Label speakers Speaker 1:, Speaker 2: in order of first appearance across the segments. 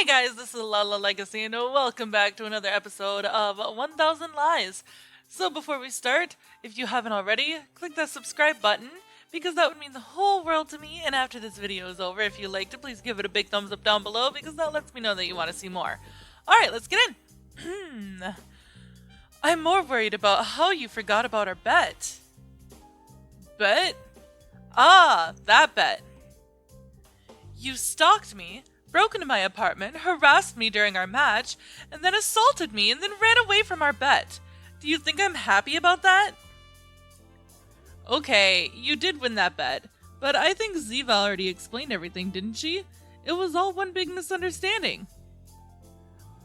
Speaker 1: Hey guys, this is Lala Legacy, and welcome back to another episode of 1000 Lies. So before we start, if you haven't already, click that subscribe button, because that would mean the whole world to me, and after this video is over, if you liked it, please give it a big thumbs up down below, because that lets me know that you want to see more. Alright, let's get in! I'm more worried about how you forgot about our bet. Bet? Ah, that bet. You stalked me, broke into my apartment, harassed me during our match, and then assaulted me and then ran away from our bet. Do you think I'm happy about that? Okay, you did win that bet, but I think Ziva already explained everything, didn't she? It was all one big misunderstanding.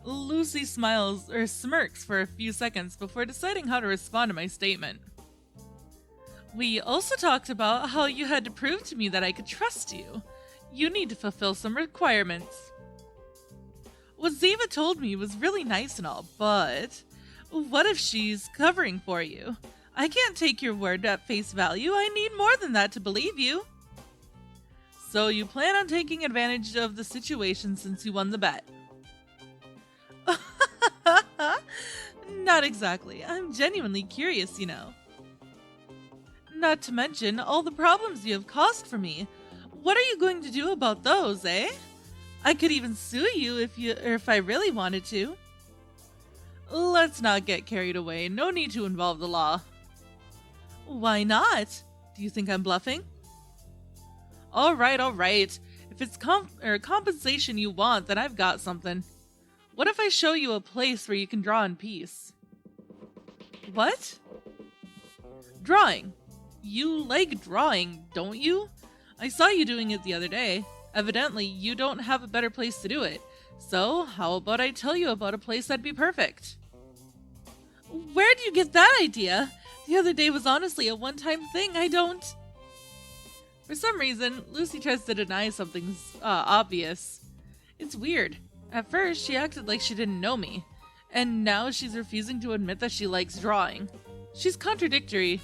Speaker 1: Lucy smirks for a few seconds before deciding how to respond to my statement. We also talked about how you had to prove to me that I could trust you. You need to fulfill some requirements. What Ziva told me was really nice and all, but what if she's covering for you? I can't take your word at face value. I need more than that to believe you. So you plan on taking advantage of the situation since you won the bet? Not exactly. I'm genuinely curious, you know. Not to mention all the problems you have caused for me. What are you going to do about those, eh? I could even sue you if I really wanted to. Let's not get carried away. No need to involve the law. Why not? Do you think I'm bluffing? All right. If it's compensation you want, then I've got something. What if I show you a place where you can draw in peace? What? Drawing. You like drawing, don't you? I saw you doing it the other day. Evidently, you don't have a better place to do it. So, how about I tell you about a place that'd be perfect? Where'd you get that idea? The other day was honestly a one-time thing. For some reason, Lucy tries to deny something's obvious. It's weird. At first, she acted like she didn't know me. And now she's refusing to admit that she likes drawing. She's contradictory.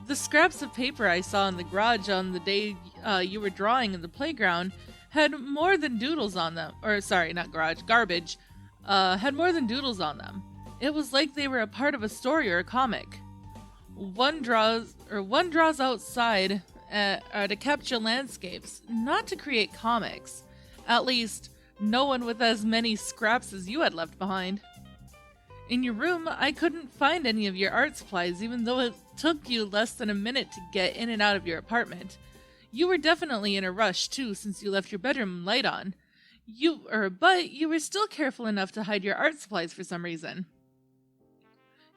Speaker 1: The scraps of paper I saw in the garage on the day you were drawing in the playground had more than doodles on them. Or, sorry, not garage, garbage. Had more than doodles on them. It was like they were a part of a story or a comic. One draws outside to capture landscapes, not to create comics. At least, no one with as many scraps as you had left behind. In your room, I couldn't find any of your art supplies, even though it took you less than a minute to get in and out of your apartment. You were definitely in a rush, too, since you left your bedroom light on. But you were still careful enough to hide your art supplies for some reason.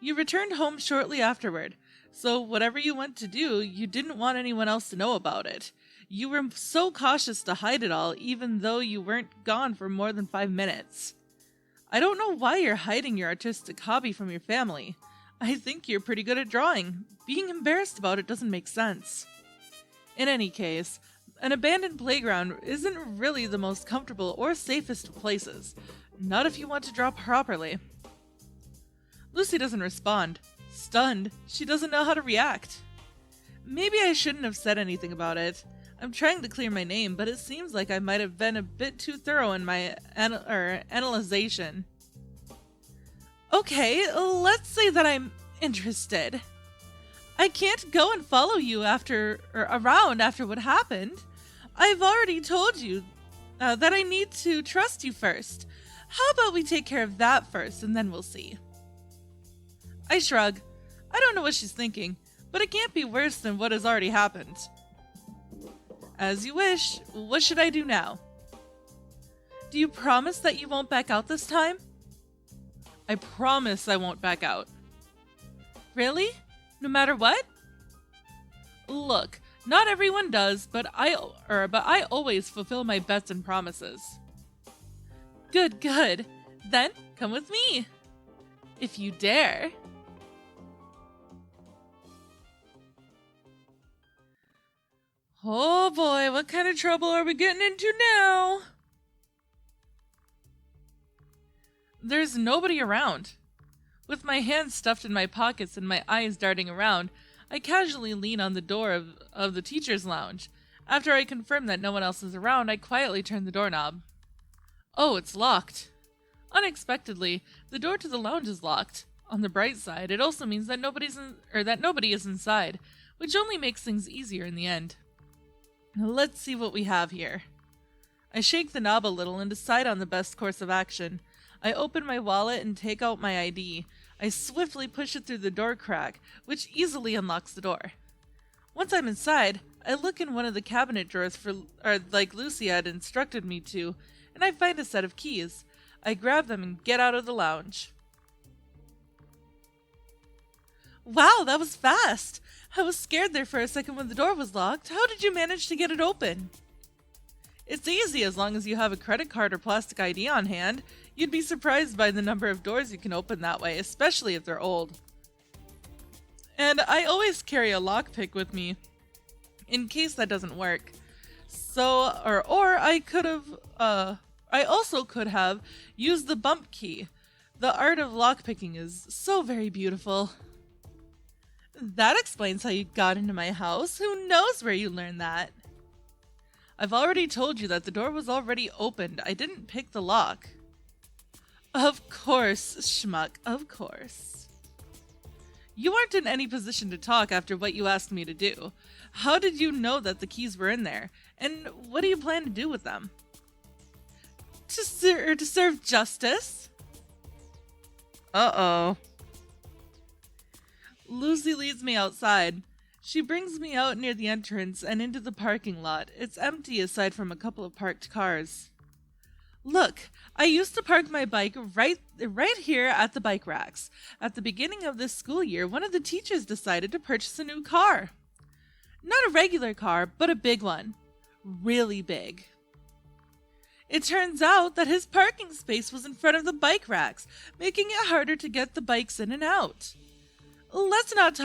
Speaker 1: You returned home shortly afterward, so whatever you went to do, you didn't want anyone else to know about it. You were so cautious to hide it all, even though you weren't gone for more than 5 minutes. I don't know why you're hiding your artistic hobby from your family. I think you're pretty good at drawing. Being embarrassed about it doesn't make sense. In any case, an abandoned playground isn't really the most comfortable or safest of places. Not if you want to draw properly. Lucy doesn't respond. Stunned, she doesn't know how to react. Maybe I shouldn't have said anything about it. I'm trying to clear my name, but it seems like I might have been a bit too thorough in my analyzation. Okay, let's say that I'm interested. I can't go and follow you around after what happened. I've already told you that I need to trust you first. How about we take care of that first, and then we'll see. I shrug. I don't know what she's thinking, but it can't be worse than what has already happened. As you wish. What should I do now? Do you promise that you won't back out this time? I promise I won't back out. Really? No matter what? Look, not everyone does, but I always fulfill my bets and promises. Good. Then come with me. If you dare. Oh boy, what kind of trouble are we getting into now? There's nobody around. With my hands stuffed in my pockets and my eyes darting around, I casually lean on the door of the teacher's lounge. After I confirm that no one else is around, I quietly turn the doorknob. Oh, it's locked. Unexpectedly, the door to the lounge is locked. On the bright side, it also means that nobody is inside, which only makes things easier in the end. Now let's see what we have here. I shake the knob a little and decide on the best course of action. I open my wallet and take out my ID. I swiftly push it through the door crack, which easily unlocks the door. Once I'm inside, I look in one of the cabinet drawers like Luce had instructed me to, and I find a set of keys. I grab them and get out of the lounge. Wow, that was fast! I was scared there for a second when the door was locked. How did you manage to get it open? It's easy as long as you have a credit card or plastic ID on hand. You'd be surprised by the number of doors you can open that way, especially if they're old. And I always carry a lockpick with me, in case that doesn't work. So, or I also could have used the bump key. The art of lockpicking is so very beautiful. That explains how you got into my house. Who knows where you learned that? I've already told you that the door was already opened. I didn't pick the lock. Of course, schmuck, of course. You aren't in any position to talk after what you asked me to do. How did you know that the keys were in there? And what do you plan to do with them? To serve justice? Uh-oh. Lucy leads me outside. She brings me out near the entrance and into the parking lot. It's empty aside from a couple of parked cars. Look, I used to park my bike right here at the bike racks. At the beginning of this school year, one of the teachers decided to purchase a new car. Not a regular car, but a big one. Really big. It turns out that his parking space was in front of the bike racks, making it harder to get the bikes in and out. Let's not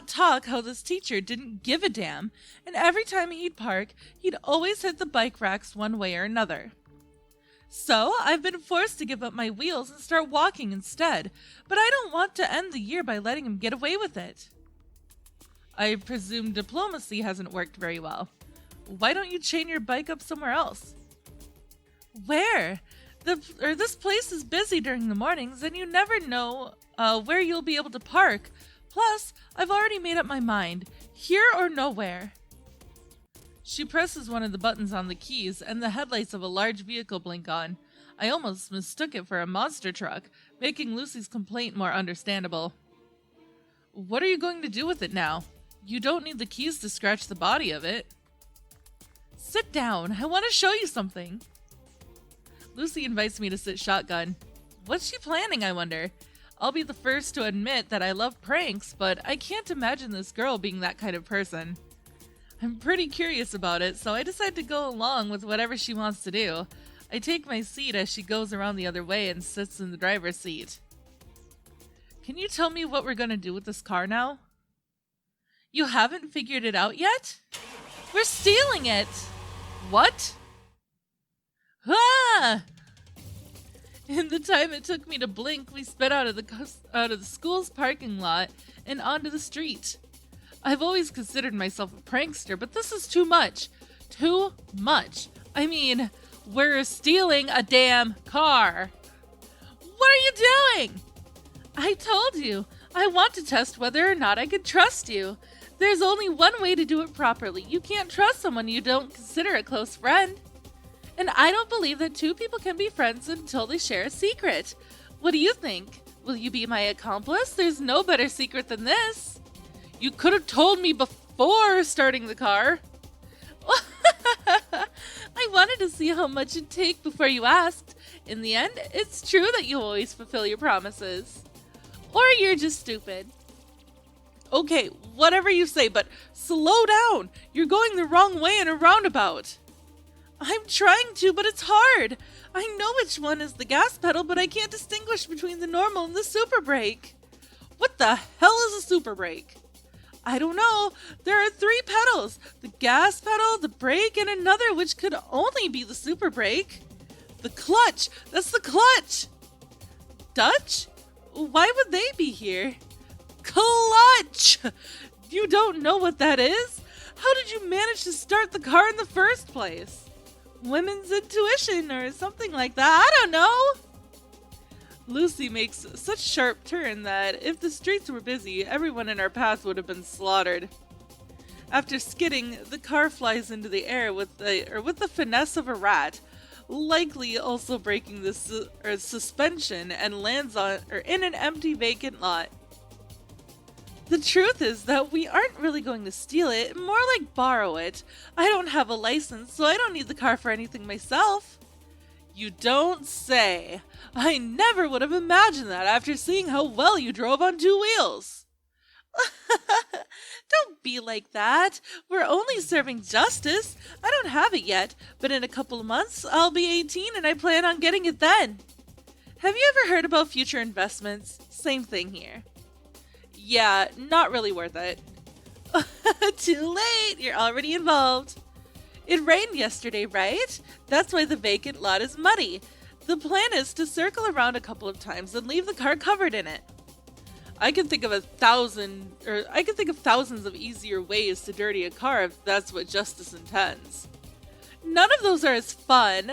Speaker 1: talk how this teacher didn't give a damn, and every time he'd park, he'd always hit the bike racks one way or another. So, I've been forced to give up my wheels and start walking instead, but I don't want to end the year by letting him get away with it. I presume diplomacy hasn't worked very well. Why don't you chain your bike up somewhere else? Where? This place is busy during the mornings, and you never know where you'll be able to park. Plus, I've already made up my mind. Here or nowhere. She presses one of the buttons on the keys, and the headlights of a large vehicle blink on. I almost mistook it for a monster truck, making Lucy's complaint more understandable. What are you going to do with it now? You don't need the keys to scratch the body of it. Sit down. I want to show you something. Lucy invites me to sit shotgun. What's she planning, I wonder? I'll be the first to admit that I love pranks, but I can't imagine this girl being that kind of person. I'm pretty curious about it, so I decide to go along with whatever she wants to do. I take my seat as she goes around the other way and sits in the driver's seat. Can you tell me what we're going to do with this car now? You haven't figured it out yet? We're stealing it! What? Ah! In the time it took me to blink, we sped out of the school's parking lot and onto the street. I've always considered myself a prankster, but this is too much. Too much. I mean, we're stealing a damn car. What are you doing? I told you. I want to test whether or not I could trust you. There's only one way to do it properly. You can't trust someone you don't consider a close friend. And I don't believe that two people can be friends until they share a secret. What do you think? Will you be my accomplice? There's no better secret than this. You could have told me before starting the car. I wanted to see how much it'd take before you asked. In the end, it's true that you always fulfill your promises. Or you're just stupid. Okay, whatever you say, but slow down. You're going the wrong way in a roundabout. I'm trying to, but it's hard. I know which one is the gas pedal, but I can't distinguish between the normal and the super brake. What the hell is a super brake? I don't know. There are 3 pedals. The gas pedal, the brake, and another which could only be the super brake. The clutch. That's the clutch. Dutch? Why would they be here? Clutch! You don't know what that is? How did you manage to start the car in the first place? women's intuition or something like that. I don't know. Lucy makes such a sharp turn that if the streets were busy, everyone in our path would have been slaughtered. After skidding, the car flies into the air with the finesse of a rat, likely also breaking the suspension, and lands in an empty vacant lot. The truth is that we aren't really going to steal it, more like borrow it. I don't have a license, so I don't need the car for anything myself. You don't say. I never would have imagined that after seeing how well you drove on two wheels. Don't be like that. We're only serving justice. I don't have it yet, but in a couple of months I'll be 18 and I plan on getting it then. Have you ever heard about future investments? Same thing here. Yeah, not really worth it. Too late, you're already involved. It rained yesterday, right? That's why the vacant lot is muddy. The plan is to circle around a couple of times and leave the car covered in it. I can think of thousands of easier ways to dirty a car if that's what justice intends. None of those are as fun.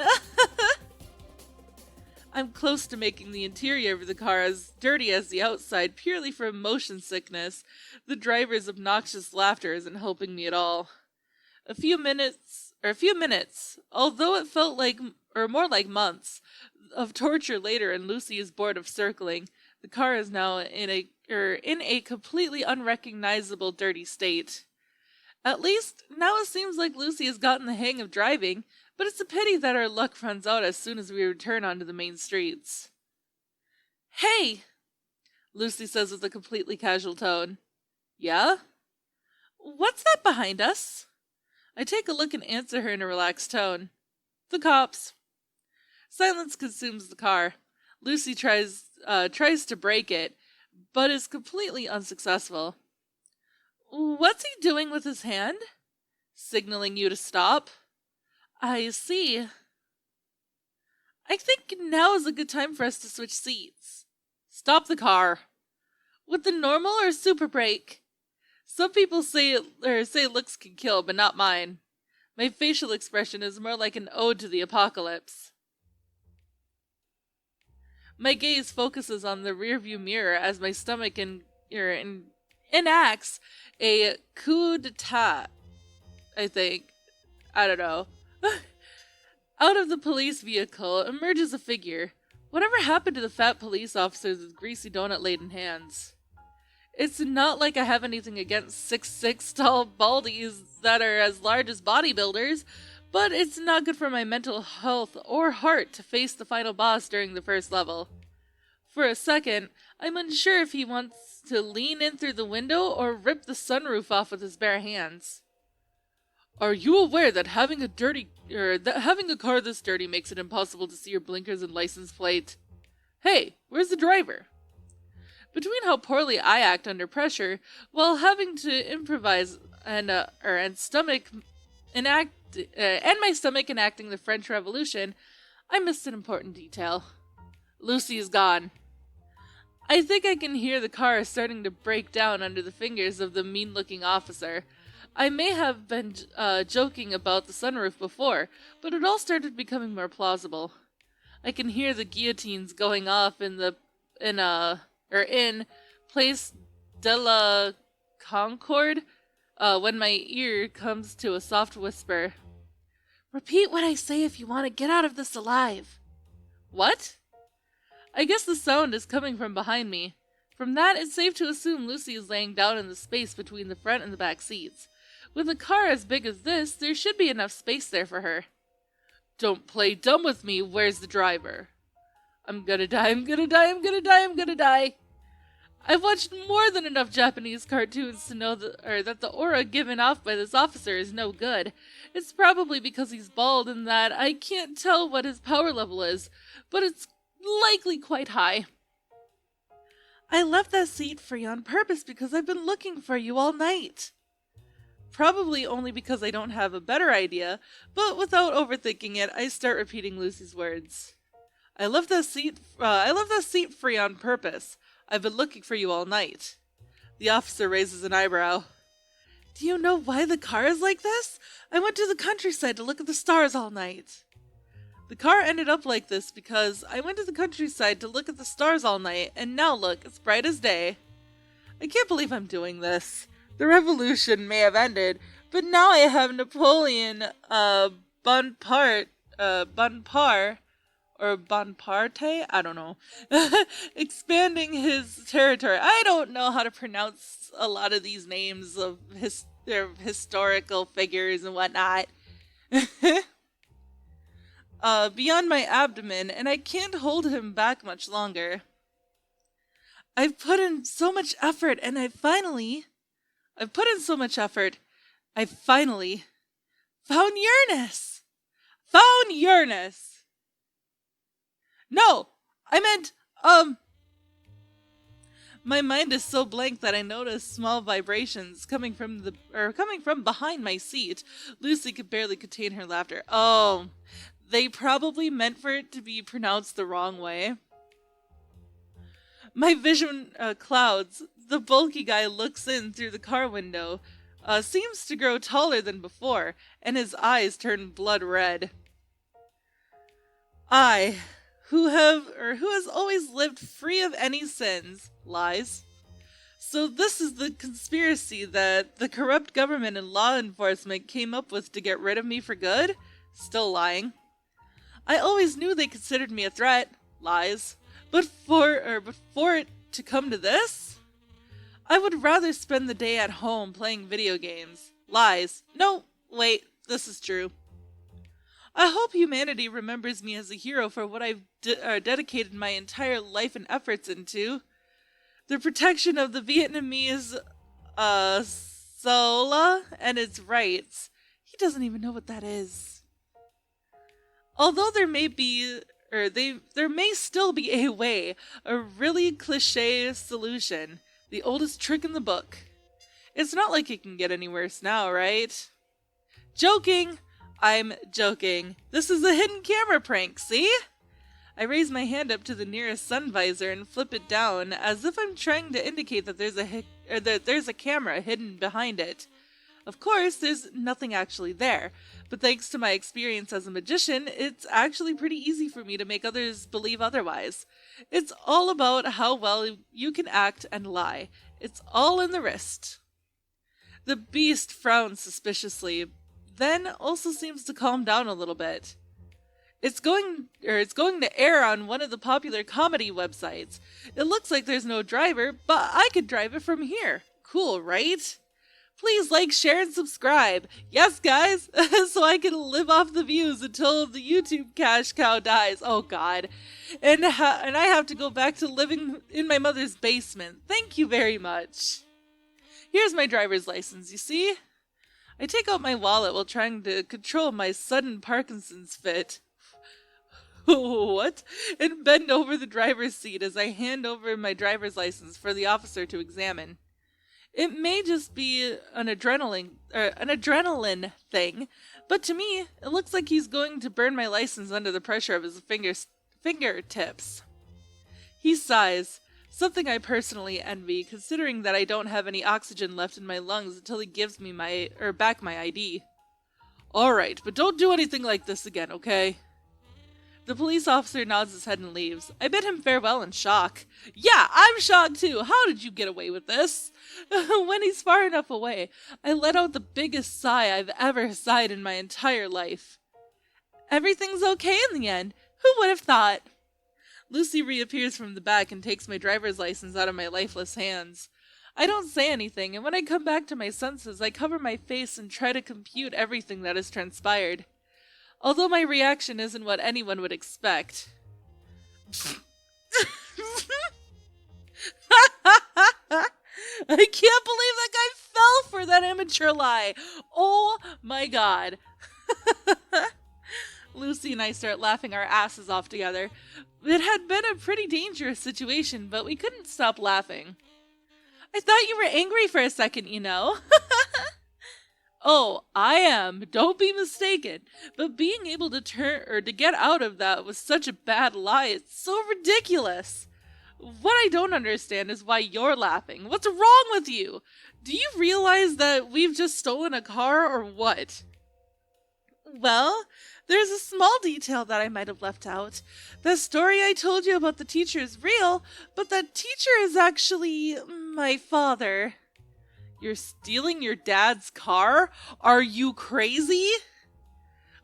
Speaker 1: I'm close to making the interior of the car as dirty as the outside purely from motion sickness. The driver's obnoxious laughter isn't helping me at all. A few minutes, although it felt like, or more like months, of torture later and Lucy is bored of circling, the car is now in a completely unrecognizable dirty state. At least, now it seems like Lucy has gotten the hang of driving, but it's a pity that our luck runs out as soon as we return onto the main streets. Hey! Lucy says with a completely casual tone. Yeah? What's that behind us? I take a look and answer her in a relaxed tone. The cops. Silence consumes the car. Lucy tries to break it, but is completely unsuccessful. What's he doing with his hand? Signaling you to stop. I see. I think now is a good time for us to switch seats. Stop the car. With the normal or super brake? Some people say looks can kill, but not mine. My facial expression is more like an ode to the apocalypse. My gaze focuses on the rearview mirror as my stomach enacts a coup d'etat, I think. I don't know. Out of the police vehicle emerges a figure. Whatever happened to the fat police officers with greasy donut-laden hands? It's not like I have anything against 6'6" tall baldies that are as large as bodybuilders, but it's not good for my mental health or heart to face the final boss during the first level. For a second, I'm unsure if he wants to lean in through the window or rip the sunroof off with his bare hands. Are you aware that having a car this dirty makes it impossible to see your blinkers and license plate? Hey, where's the driver? Between how poorly I act under pressure, while having to improvise and my stomach enacting the French Revolution, I missed an important detail. Lucy is gone. I think I can hear the car starting to break down under the fingers of the mean-looking officer. I may have been joking about the sunroof before, but it all started becoming more plausible. I can hear the guillotines going off in Place de la Concorde when my ear comes to a soft whisper. Repeat what I say if you want to get out of this alive. What? I guess the sound is coming from behind me. From that, it's safe to assume Lucy is laying down in the space between the front and the back seats. With a car as big as this, there should be enough space there for her. Don't play dumb with me. Where's the driver? I'm gonna die, I'm gonna die, I'm gonna die, I'm gonna die. I've watched more than enough Japanese cartoons to know that the aura given off by this officer is no good. It's probably because he's bald and that I can't tell what his power level is, but it's likely quite high. I left that seat for you on purpose because I've been looking for you all night. Probably only because I don't have a better idea, but without overthinking it, I start repeating Lucy's words. I left that seat free on purpose. I've been looking for you all night. The officer raises an eyebrow. Do you know why the car is like this? I went to the countryside to look at the stars all night. The car ended up like this because I went to the countryside to look at the stars all night, and now look, it's bright as day. I can't believe I'm doing this. The revolution may have ended, but now I have Napoleon, Bonaparte, or Bonaparte? I don't know. Expanding his territory. I don't know how to pronounce a lot of these names of their historical figures and whatnot. Beyond my abdomen, and I can't hold him back much longer. I've put in so much effort, and I finally found Uranus! Found Uranus! No! I meant, my mind is so blank that I notice small vibrations coming from behind my seat. Lucy could barely contain her laughter. Oh, they probably meant for it to be pronounced the wrong way. My vision clouds. The bulky guy looks in through the car window, seems to grow taller than before, and his eyes turn blood red. I, who has always lived free of any sins, lies. So this is the conspiracy that the corrupt government and law enforcement came up with to get rid of me for good? Still lying. I always knew they considered me a threat, lies. But for it to come to this? I would rather spend the day at home playing video games. Lies. No, wait, this is true. I hope humanity remembers me as a hero for what I've dedicated my entire life and efforts into. The protection of the Vietnamese, Sola and its rights. He doesn't even know what that is. Although there may still be a way, a really cliché solution, the oldest trick in the book. It's not like it can get any worse now, right? Joking! I'm joking. This is a hidden camera prank, see? I raise my hand up to the nearest sun visor and flip it down, as if I'm trying to indicate that there's a camera hidden behind it. Of course, there's nothing actually there, but thanks to my experience as a magician, it's actually pretty easy for me to make others believe otherwise. It's all about how well you can act and lie. It's all in the wrist. The beast frowns suspiciously, then also seems to calm down a little bit. It's going to air on one of the popular comedy websites. It looks like there's no driver, but I could drive it from here. Cool, right? Please like, share, and subscribe. Yes, guys, so I can live off the views until the YouTube cash cow dies. Oh, God. And I have to go back to living in my mother's basement. Thank you very much. Here's my driver's license, you see? I take out my wallet while trying to control my sudden Parkinson's fit. What? And bend over the driver's seat as I hand over my driver's license for the officer to examine. It may just be an adrenaline thing, but to me, it looks like he's going to burn my license under the pressure of his fingertips. He sighs, something I personally envy, considering that I don't have any oxygen left in my lungs until he gives me back my ID. Alright, but don't do anything like this again, okay? The police officer nods his head and leaves. I bid him farewell in shock. Yeah, I'm shocked too. How did you get away with this? When he's far enough away, I let out the biggest sigh I've ever sighed in my entire life. Everything's okay in the end. Who would have thought? Lucy reappears from the back and takes my driver's license out of my lifeless hands. I don't say anything, and when I come back to my senses, I cover my face and try to compute everything that has transpired. Although my reaction isn't what anyone would expect. I can't believe that guy fell for that immature lie. Oh my God. Lucy and I start laughing our asses off together. It had been a pretty dangerous situation, but we couldn't stop laughing. I thought you were angry for a second, you know. Oh, I am. Don't be mistaken. But being able to get out of that with such a bad lie, it's so ridiculous. What I don't understand is why you're laughing. What's wrong with you? Do you realize that we've just stolen a car or what? Well, there's a small detail that I might have left out. The story I told you about the teacher is real, but that teacher is actually my father. You're stealing your dad's car? Are you crazy?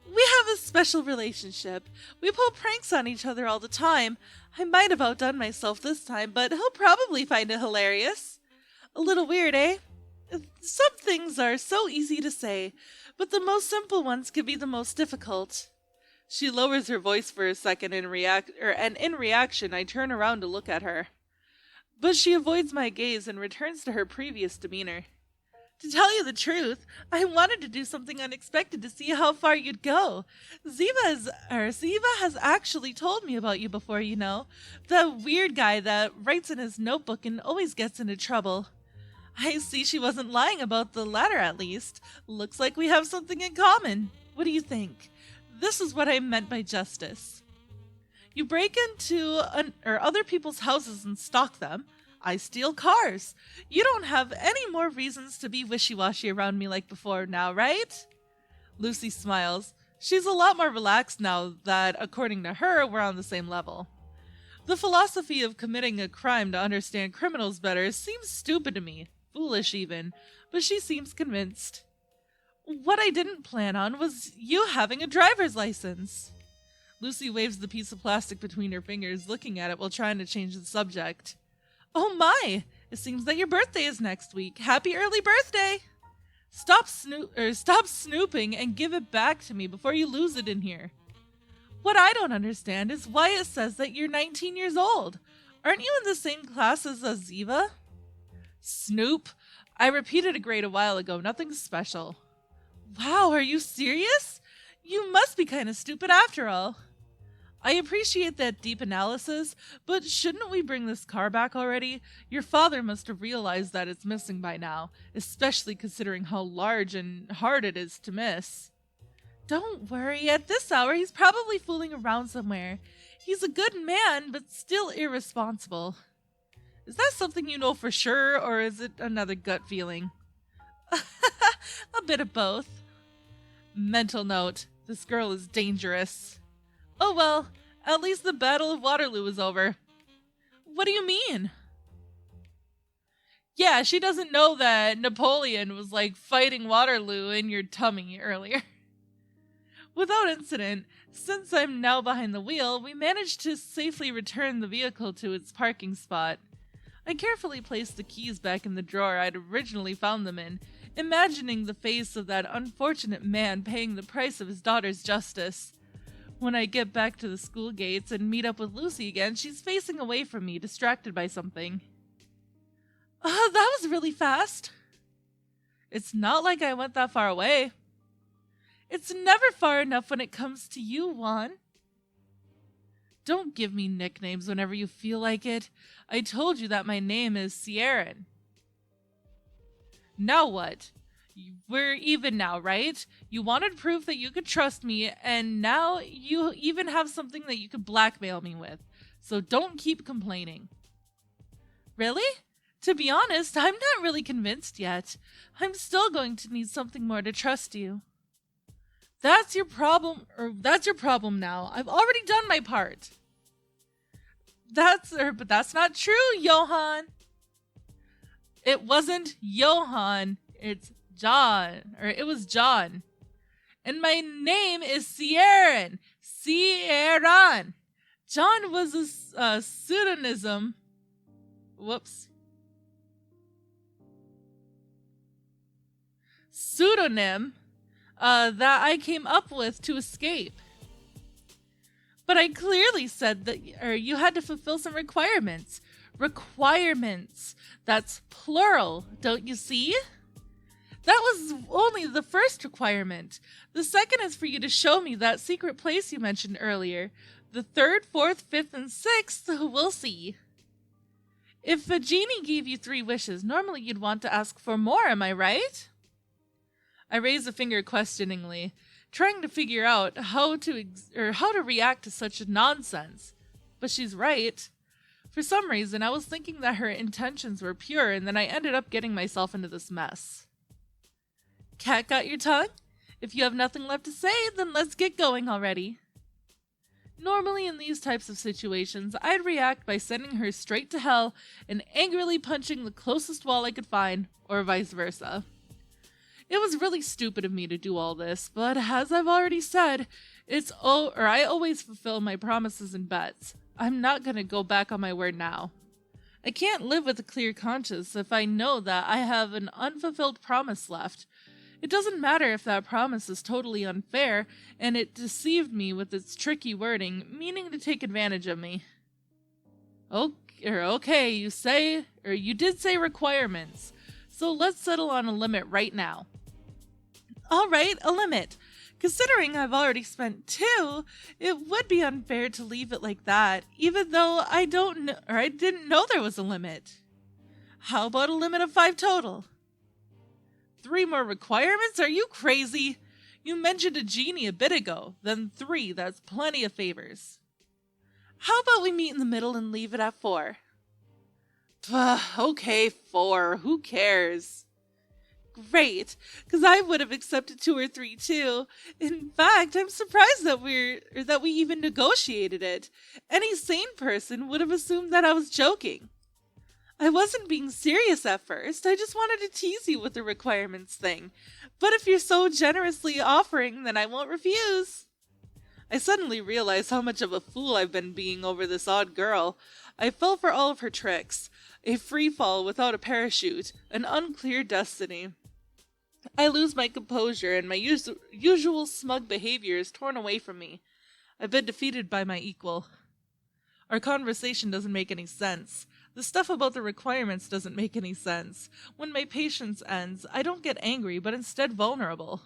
Speaker 1: We have a special relationship. We pull pranks on each other all the time. I might have outdone myself this time, but he'll probably find it hilarious. A little weird, eh? Some things are so easy to say, but the most simple ones can be the most difficult. She lowers her voice for a second and in reaction I turn around to look at her. But she avoids my gaze and returns to her previous demeanor. To tell you the truth, I wanted to do something unexpected to see how far you'd go. Ziva has actually told me about you before, you know. The weird guy that writes in his notebook and always gets into trouble. I see she wasn't lying about the latter, at least. Looks like we have something in common. What do you think? This is what I meant by justice. You break into other people's houses and stalk them. I steal cars. You don't have any more reasons to be wishy-washy around me like before now, right? Lucy smiles. She's a lot more relaxed now that, according to her, we're on the same level. The philosophy of committing a crime to understand criminals better seems stupid to me. Foolish even, but she seems convinced. What I didn't plan on was you having a driver's license. Lucy waves the piece of plastic between her fingers, looking at it while trying to change the subject. Oh my! It seems that your birthday is next week. Happy early birthday! Stop snooping and give it back to me before you lose it in here. What I don't understand is why it says that you're 19 years old. Aren't you in the same class as Ziva? Snoop? I repeated a grade a while ago, nothing special. Wow, are you serious? You must be kind of stupid after all. I appreciate that deep analysis, but shouldn't we bring this car back already? Your father must have realized that it's missing by now, especially considering how large and hard it is to miss. Don't worry, at this hour he's probably fooling around somewhere. He's a good man, but still irresponsible. Is that something you know for sure, or is it another gut feeling? A bit of both. Mental note, this girl is dangerous. Oh well, at least the Battle of Waterloo is over. What do you mean? Yeah, she doesn't know that Napoleon was like fighting Waterloo in your tummy earlier. Without incident, since I'm now behind the wheel, we managed to safely return the vehicle to its parking spot. I carefully placed the keys back in the drawer I'd originally found them in, imagining the face of that unfortunate man paying the price of his daughter's justice. When I get back to the school gates and meet up with Lucy again, she's facing away from me, distracted by something. That was really fast. It's not like I went that far away. It's never far enough when it comes to you, Juan. Don't give me nicknames whenever you feel like it. I told you that my name is Sierran. Now what? We're even now, right? You wanted proof that you could trust me, and now you even have something that you could blackmail me with. So don't keep complaining. Really? To be honest, I'm not really convinced yet. I'm still going to need something more to trust you. That's your problem now. I've already done my part. But that's not true, Johan. It wasn't Johan. It was John. And my name is Sierran. Sierran. John was a pseudonym. Whoops. Pseudonym that I came up with to escape. But I clearly said that you had to fulfill some requirements. Requirements. That's plural, don't you see? That was only the first requirement. The second is for you to show me that secret place you mentioned earlier. The third, fourth, fifth, and sixth, we'll see. If a genie gave you 3 wishes, normally you'd want to ask for more, am I right? I raise a finger questioningly, trying to figure out how to react to such nonsense. But she's right. For some reason, I was thinking that her intentions were pure, and then I ended up getting myself into this mess. Cat got your tongue? If you have nothing left to say, then let's get going already. Normally, in these types of situations, I'd react by sending her straight to hell and angrily punching the closest wall I could find, or vice versa. It was really stupid of me to do all this, but as I've already said, I always fulfill my promises and bets. I'm not gonna go back on my word now. I can't live with a clear conscience if I know that I have an unfulfilled promise left. It doesn't matter if that promise is totally unfair and it deceived me with its tricky wording, meaning to take advantage of me. Okay, you did say requirements, so let's settle on a limit right now. Alright, a limit. Considering I've already spent 2, it would be unfair to leave it like that, even though I didn't know there was a limit. How about a limit of 5 total? 3 more requirements? Are you crazy? You mentioned a genie a bit ago, then 3, that's plenty of favors. How about we meet in the middle and leave it at 4? Okay, 4, who cares? Great, because I would have accepted 2 or 3 too. In fact, I'm surprised that we even negotiated it. Any sane person would have assumed that I was joking. I wasn't being serious at first, I just wanted to tease you with the requirements thing. But if you're so generously offering, then I won't refuse. I suddenly realized how much of a fool I've been being over this odd girl. I fell for all of her tricks. A free fall without a parachute, an unclear destiny. I lose my composure and my usual smug behavior is torn away from me. I've been defeated by my equal. Our conversation doesn't make any sense. The stuff about the requirements doesn't make any sense. When my patience ends, I don't get angry, but instead vulnerable.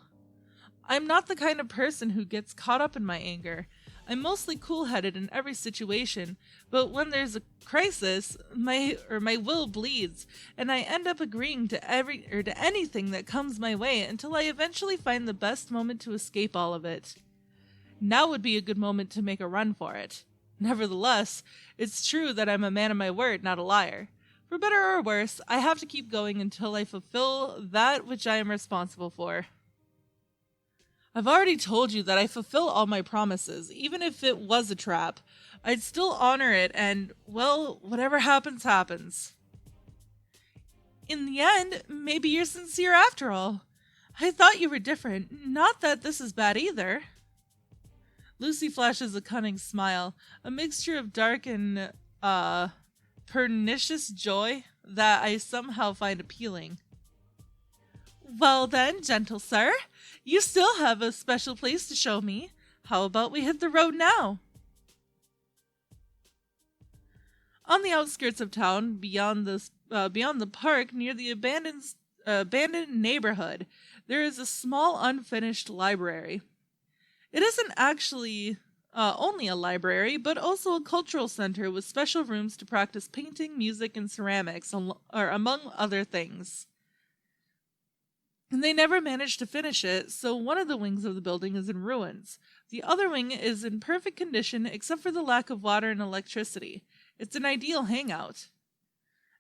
Speaker 1: I'm not the kind of person who gets caught up in my anger. I'm mostly cool-headed in every situation, but when there's a crisis, my will bleeds, and I end up agreeing to anything that comes my way until I eventually find the best moment to escape all of it. Now would be a good moment to make a run for it. Nevertheless, it's true that I'm a man of my word, not a liar. For better or worse, I have to keep going until I fulfill that which I am responsible for. I've already told you that I fulfill all my promises, even if it was a trap. I'd still honor it and, well, whatever happens, happens. In the end, maybe you're sincere after all. I thought you were different, not that this is bad either. Lucy flashes a cunning smile, a mixture of dark and, pernicious joy that I somehow find appealing. Well then, gentle sir, you still have a special place to show me. How about we hit the road now? On the outskirts of town, beyond the park, near the abandoned neighborhood, there is a small unfinished library. It isn't actually only a library, but also a cultural center with special rooms to practice painting, music, and ceramics, among other things. And they never managed to finish it, so one of the wings of the building is in ruins. The other wing is in perfect condition except for the lack of water and electricity. It's an ideal hangout.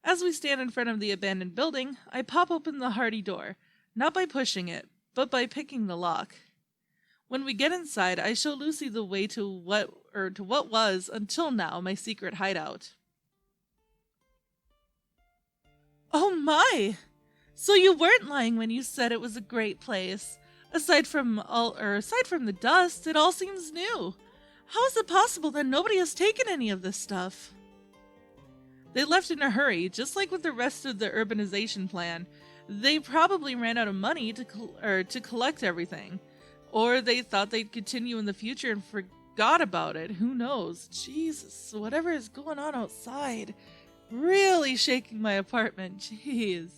Speaker 1: As we stand in front of the abandoned building, I pop open the hardy door, not by pushing it, but by picking the lock. When we get inside, I show Lucy the way to what was, until now, my secret hideout. Oh my! So you weren't lying when you said it was a great place. Aside from the dust, it all seems new. How is it possible that nobody has taken any of this stuff? They left in a hurry, just like with the rest of the urbanization plan. They probably ran out of money to collect everything. Or they thought they'd continue in the future and forgot about it. Who knows? Jesus, whatever is going on outside. Really shaking my apartment. Jeez.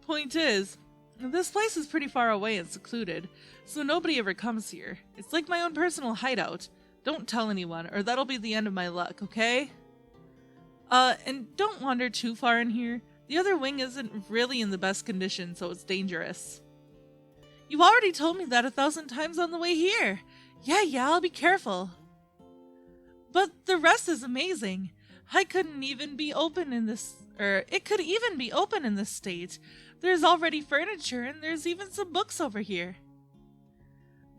Speaker 1: Point is, this place is pretty far away and secluded, so nobody ever comes here. It's like my own personal hideout. Don't tell anyone, or that'll be the end of my luck, okay? And don't wander too far in here. The other wing isn't really in the best condition, so it's dangerous. You've already told me that 1,000 times on the way here. Yeah, I'll be careful. But the rest is amazing. I couldn't even be open in this, or it could even be open in this state. There's already furniture and there's even some books over here.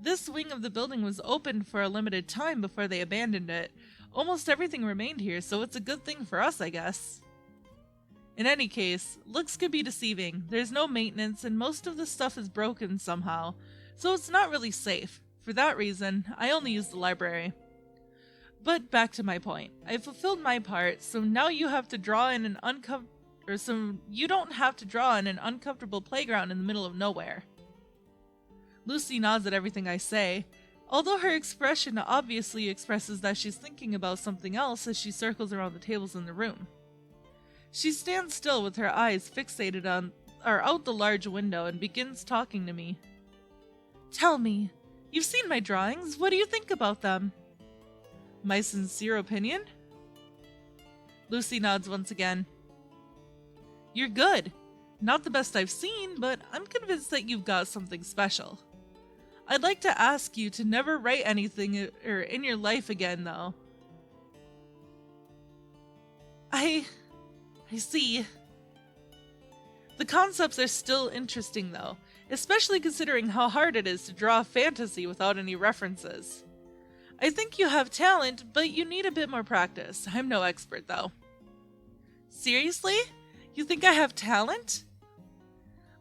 Speaker 1: This wing of the building was opened for a limited time before they abandoned it. Almost everything remained here, so it's a good thing for us, I guess. In any case, looks can be deceiving. There's no maintenance and most of the stuff is broken somehow, so it's not really safe. For that reason, I only use the library. But back to my point. I fulfilled my part, so now you have to draw in an you don't have to draw in an uncomfortable playground in the middle of nowhere. Lucy nods at everything I say, although her expression obviously expresses that she's thinking about something else as she circles around the tables in the room. She stands still with her eyes fixated out the large window and begins talking to me. Tell me, you've seen my drawings, what do you think about them? My sincere opinion? Lucy nods once again. You're good. Not the best I've seen, but I'm convinced that you've got something special. I'd like to ask you to never write anything in your life again, though. I see. The concepts are still interesting, though, especially considering how hard it is to draw fantasy without any references. I think you have talent, but you need a bit more practice. I'm no expert, though. Seriously? You think I have talent?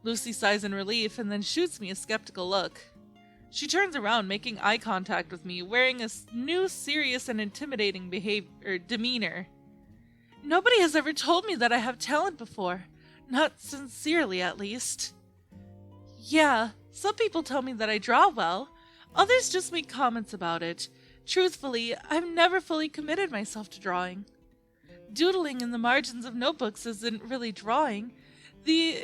Speaker 1: Lucy sighs in relief and then shoots me a skeptical look. She turns around, making eye contact with me, wearing a new serious and intimidating demeanor. Nobody has ever told me that I have talent before. Not sincerely, at least. Yeah, some people tell me that I draw well. Others just make comments about it. Truthfully, I've never fully committed myself to drawing. Doodling in the margins of notebooks isn't really drawing. The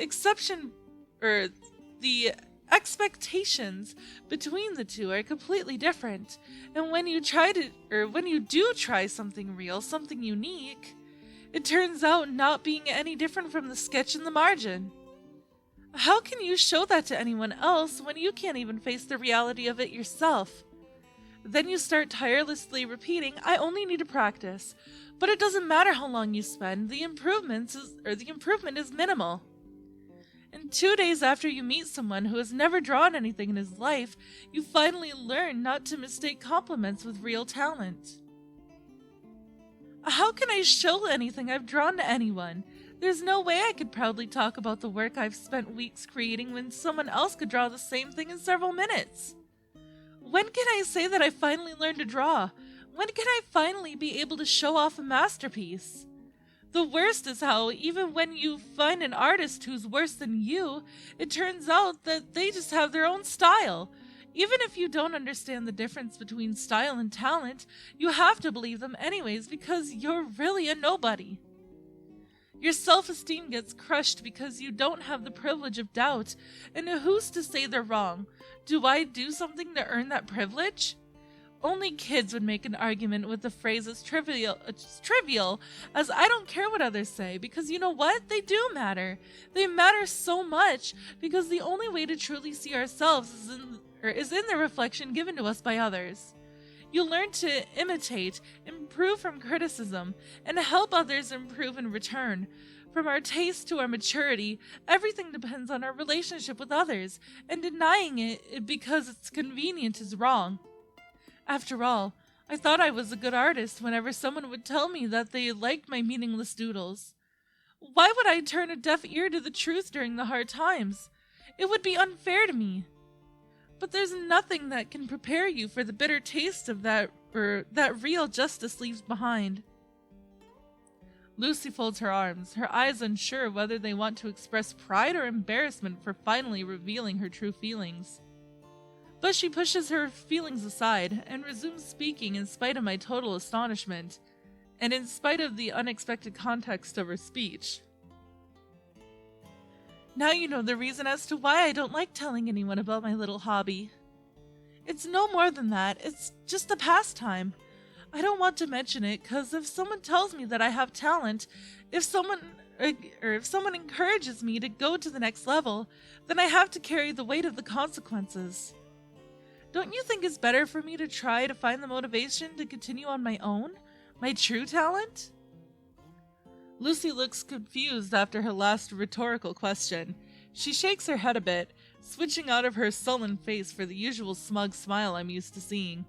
Speaker 1: expectations between the two are completely different. And when you do try something real, something unique, it turns out not being any different from the sketch in the margin. How can you show that to anyone else when you can't even face the reality of it yourself? Then you start tirelessly repeating, I only need to practice. But it doesn't matter how long you spend, the improvement is minimal. And 2 days after you meet someone who has never drawn anything in his life, you finally learn not to mistake compliments with real talent. How can I show anything I've drawn to anyone? There's no way I could proudly talk about the work I've spent weeks creating when someone else could draw the same thing in several minutes. When can I say that I finally learned to draw? When can I finally be able to show off a masterpiece? The worst is how, even when you find an artist who's worse than you, it turns out that they just have their own style. Even if you don't understand the difference between style and talent, you have to believe them anyways because you're really a nobody. Your self-esteem gets crushed because you don't have the privilege of doubt, and who's to say they're wrong? Do I do something to earn that privilege? Only kids would make an argument with the phrase as trivial as I don't care what others say, because you know what? They do matter. They matter so much, because the only way to truly see ourselves is in the reflection given to us by others. You learn to imitate, improve from criticism, and help others improve in return. From our taste to our maturity, everything depends on our relationship with others, and denying it because it's convenient is wrong. After all, I thought I was a good artist whenever someone would tell me that they liked my meaningless doodles. Why would I turn a deaf ear to the truth during the hard times? It would be unfair to me. But there's nothing that can prepare you for the bitter taste of that real justice leaves behind. Lucy folds her arms, her eyes unsure whether they want to express pride or embarrassment for finally revealing her true feelings. But she pushes her feelings aside and resumes speaking in spite of my total astonishment, and in spite of the unexpected context of her speech. Now you know the reason as to why I don't like telling anyone about my little hobby. It's no more than that, it's just a pastime. I don't want to mention it because if someone tells me that I have talent, if someone encourages me to go to the next level, then I have to carry the weight of the consequences. Don't you think it's better for me to try to find the motivation to continue on my own? My true talent? Lucy looks confused after her last rhetorical question. She shakes her head a bit, switching out of her sullen face for the usual smug smile I'm used to seeing.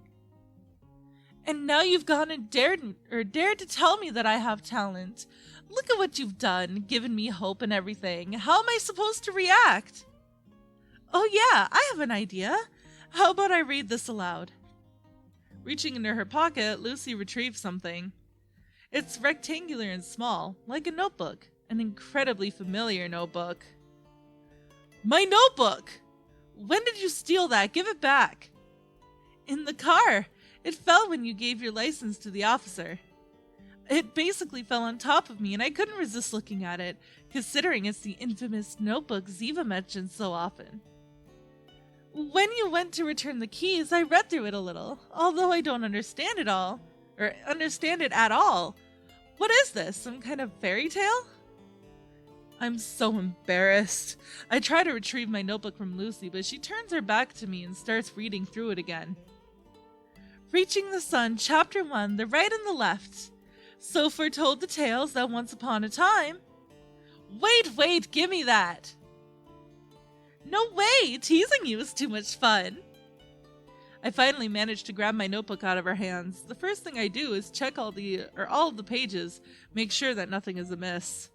Speaker 1: And now you've gone and dared to tell me that I have talent. Look at what you've done, given me hope and everything. How am I supposed to react? Oh yeah, I have an idea. How about I read this aloud? Reaching into her pocket, Lucy retrieves something. It's rectangular and small, like a notebook, an incredibly familiar notebook. My notebook! When did you steal that? Give it back. In the car. It fell when you gave your license to the officer. It basically fell on top of me and I couldn't resist looking at it, considering it's the infamous notebook Ziva mentions so often. When you went to return the keys, I read through it a little, although I don't understand it at all. What is this, some kind of fairy tale? I'm so embarrassed. I try to retrieve my notebook from Lucy, but she turns her back to me and starts reading through it again. Reaching the Sun, Chapter 1, the right and the left. So foretold the tales that once upon a time... Wait, give me that! No way! Teasing you is too much fun! I finally managed to grab my notebook out of her hands. The first thing I do is check all of the pages, make sure that nothing is amiss.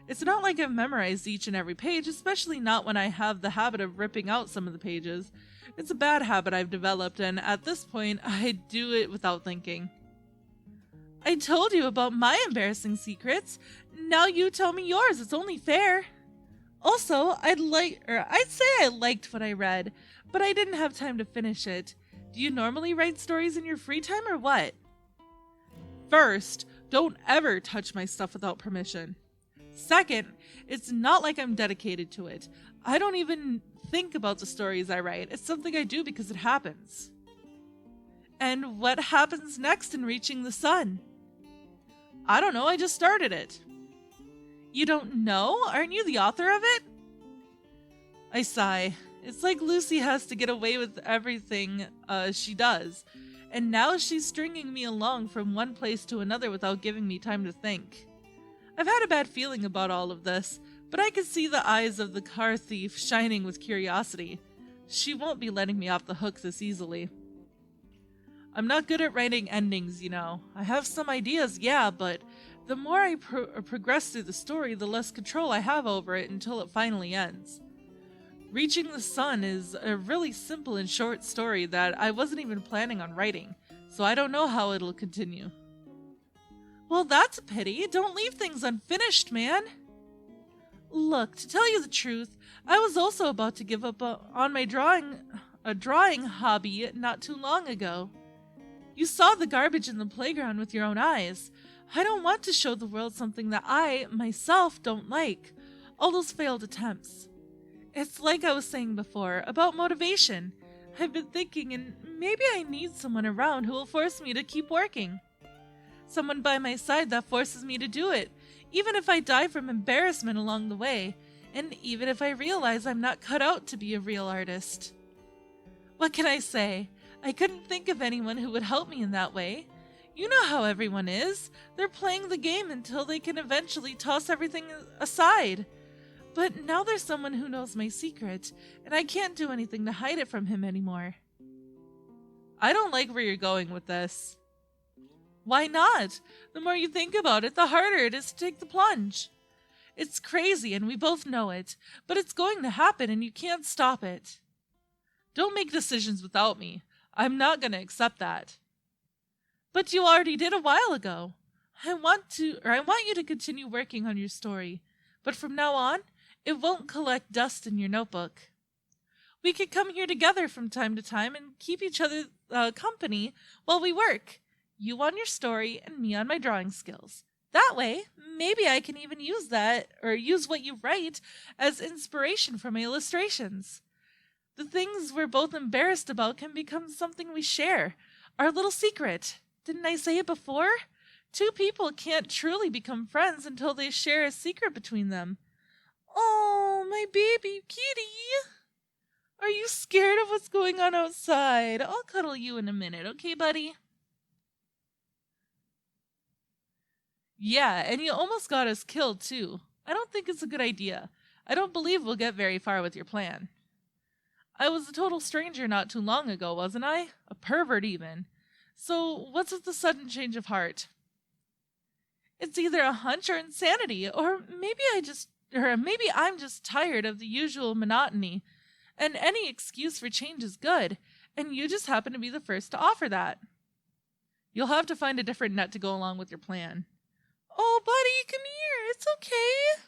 Speaker 1: It's not like I've memorized each and every page, especially not when I have the habit of ripping out some of the pages. It's a bad habit I've developed, and at this point, I do it without thinking. I told you about my embarrassing secrets. Now you tell me yours. It's only fair. Also, I'd say I liked what I read, but I didn't have time to finish it. Do you normally write stories in your free time or what? First, don't ever touch my stuff without permission. Second, it's not like I'm dedicated to it. I don't even think about the stories I write. It's something I do because it happens. And what happens next in Reaching the Sun? I don't know, I just started it. You don't know? Aren't you the author of it? I sigh. It's like Lucy has to get away with everything she does, and now she's stringing me along from one place to another without giving me time to think. I've had a bad feeling about all of this, but I can see the eyes of the car thief shining with curiosity. She won't be letting me off the hook this easily. I'm not good at writing endings, you know. I have some ideas, yeah, but the more I progress through the story, the less control I have over it until it finally ends. Reaching the Sun is a really simple and short story that I wasn't even planning on writing, so I don't know how it'll continue. Well, that's a pity. Don't leave things unfinished, man. Look, to tell you the truth, I was also about to give up on my drawing hobby not too long ago. You saw the garbage in the playground with your own eyes. I don't want to show the world something that I, myself, don't like. All those failed attempts. It's like I was saying before, about motivation. I've been thinking, and maybe I need someone around who will force me to keep working. Someone by my side that forces me to do it, even if I die from embarrassment along the way, and even if I realize I'm not cut out to be a real artist. What can I say? I couldn't think of anyone who would help me in that way. You know how everyone is. They're playing the game until they can eventually toss everything aside. But now there's someone who knows my secret, and I can't do anything to hide it from him anymore. I don't like where you're going with this. Why not? The more you think about it, the harder it is to take the plunge. It's crazy, and we both know it, but it's going to happen, and you can't stop it. Don't make decisions without me. I'm not going to accept that. But you already did a while ago. I want you to continue working on your story, but from now on, it won't collect dust in your notebook. We could come here together from time to time and keep each other company while we work. You on your story and me on my drawing skills. That way, maybe I can even use what you write as inspiration for my illustrations. The things we're both embarrassed about can become something we share. Our little secret. Didn't I say it before? Two people can't truly become friends until they share a secret between them. Oh, my baby kitty. Are you scared of what's going on outside? I'll cuddle you in a minute, okay, buddy? Yeah, and you almost got us killed, too. I don't think it's a good idea. I don't believe we'll get very far with your plan. I was a total stranger not too long ago, wasn't I? A pervert, even. So, what's with the sudden change of heart? It's either a hunch or insanity, or maybe I'm just tired of the usual monotony, and any excuse for change is good, and you just happen to be the first to offer that. You'll have to find a different nut to go along with your plan. Oh, buddy, come here. It's okay.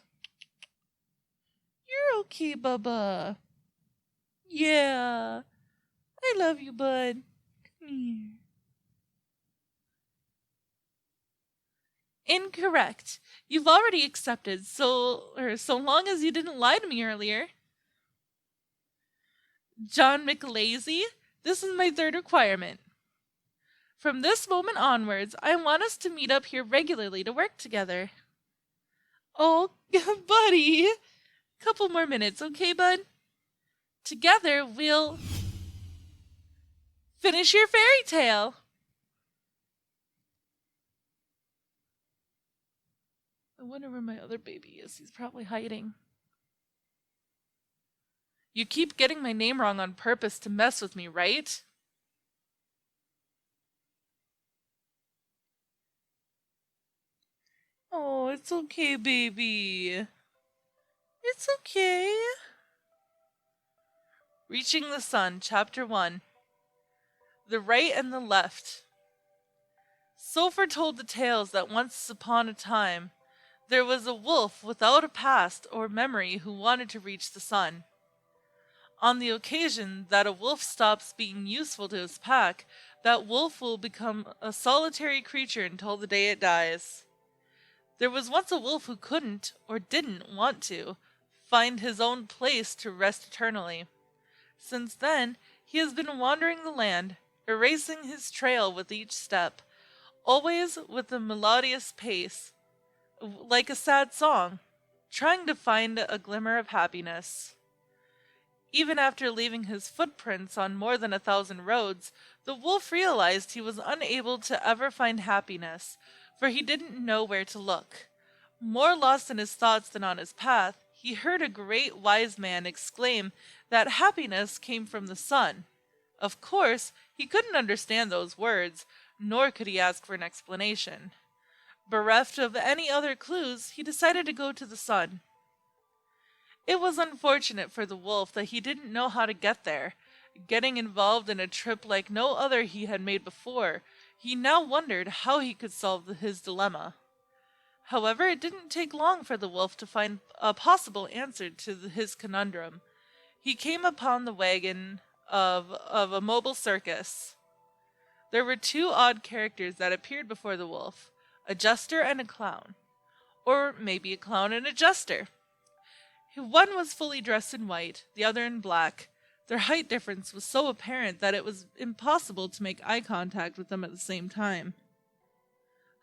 Speaker 1: You're okay, Bubba. Yeah. I love you, bud. Come here. Incorrect. You've already accepted, so long as you didn't lie to me earlier. John McLazy, this is my third requirement. From this moment onwards, I want us to meet up here regularly to work together. Oh, buddy. Couple more minutes, okay, bud? Together, we'll finish your fairy tale. I wonder where my other baby is. He's probably hiding. You keep getting my name wrong on purpose to mess with me, right? Oh, it's okay, baby. It's okay. Reaching the Sun, Chapter 1. The Right and the Left. So foretold the tales that once upon a time, there was a wolf without a past or memory who wanted to reach the sun. On the occasion that a wolf stops being useful to his pack, that wolf will become a solitary creature until the day it dies. There was once a wolf who couldn't, or didn't want to, find his own place to rest eternally. Since then, he has been wandering the land, erasing his trail with each step, always with a melodious pace, like a sad song, trying to find a glimmer of happiness. Even after leaving his footprints on more than 1,000 roads, the wolf realized he was unable to ever find happiness, for he didn't know where to look. More lost in his thoughts than on his path, he heard a great wise man exclaim that happiness came from the sun. Of course, he couldn't understand those words, nor could he ask for an explanation. Bereft of any other clues, he decided to go to the sun. It was unfortunate for the wolf that he didn't know how to get there. Getting involved in a trip like no other he had made before, he now wondered how he could solve his dilemma. However, it didn't take long for the wolf to find a possible answer to his conundrum. He came upon the wagon of a mobile circus. There were two odd characters that appeared before the wolf, a jester and a clown. Or maybe a clown and a jester. One was fully dressed in white, the other in black. Their height difference was so apparent that it was impossible to make eye contact with them at the same time.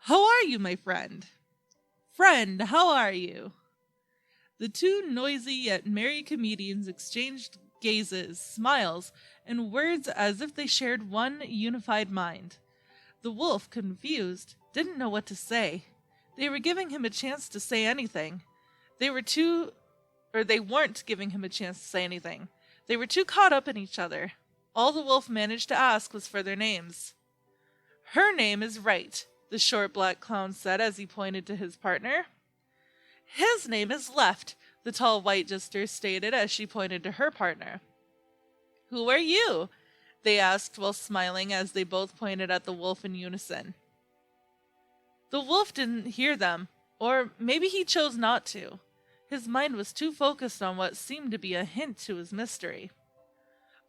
Speaker 1: "How are you, my friend?" "Friend, how are you?" The two noisy yet merry comedians exchanged gazes, smiles, and words as if they shared one unified mind. The wolf, confused, didn't know what to say. They were giving him a chance to say anything. They weren't giving him a chance to say anything. They were too caught up in each other. All the wolf managed to ask was for their names. "Her name is Right," the short black clown said as he pointed to his partner. "His name is Left," the tall white jester stated as she pointed to her partner. "Who are you?" they asked while smiling as they both pointed at the wolf in unison. The wolf didn't hear them, or maybe he chose not to. His mind was too focused on what seemed to be a hint to his mystery.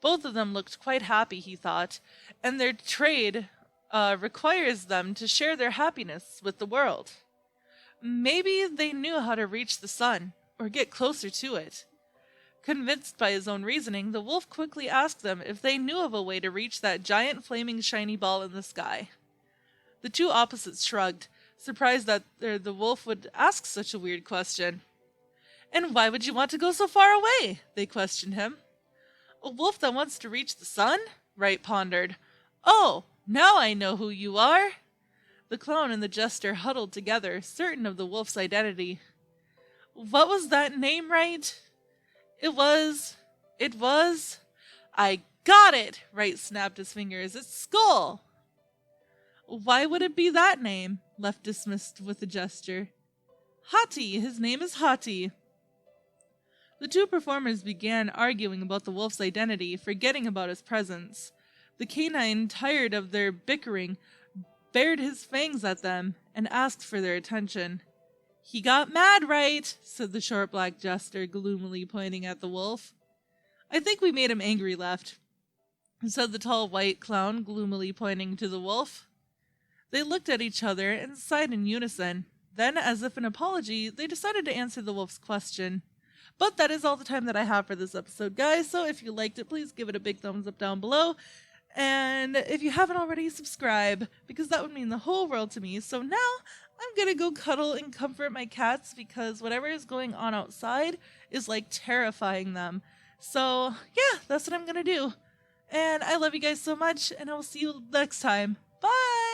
Speaker 1: Both of them looked quite happy, he thought, and their trade requires them to share their happiness with the world. Maybe they knew how to reach the sun, or get closer to it. Convinced by his own reasoning, the wolf quickly asked them if they knew of a way to reach that giant flaming shiny ball in the sky. The two opposites shrugged, surprised that the wolf would ask such a weird question. "And why would you want to go so far away?" they questioned him. "A wolf that wants to reach the sun?" Wright pondered. "Oh, now I know who you are." The clown and the jester huddled together, certain of the wolf's identity. What was that name, right? It was. I got it! Right snapped his fingers. It's Skull! Why would it be that name? Left dismissed with a gesture. Hati! His name is Hati. The two performers began arguing about the wolf's identity, forgetting about his presence. The canine, tired of their bickering, bared his fangs at them and asked for their attention. He got mad, right? Said the short black jester, gloomily pointing at the wolf. I think we made him angry, left, said the tall white clown, gloomily pointing to the wolf. They looked at each other and sighed in unison. Then, as if an apology, they decided to answer the wolf's question. But that is all the time that I have for this episode, guys, so if you liked it, please give it a big thumbs up down below. And if you haven't already, subscribe, because that would mean the whole world to me. So now, I'm gonna go cuddle and comfort my cats, because whatever is going on outside is, like, terrifying them. So, yeah, that's what I'm gonna do. And I love you guys so much, and I will see you next time. Bye!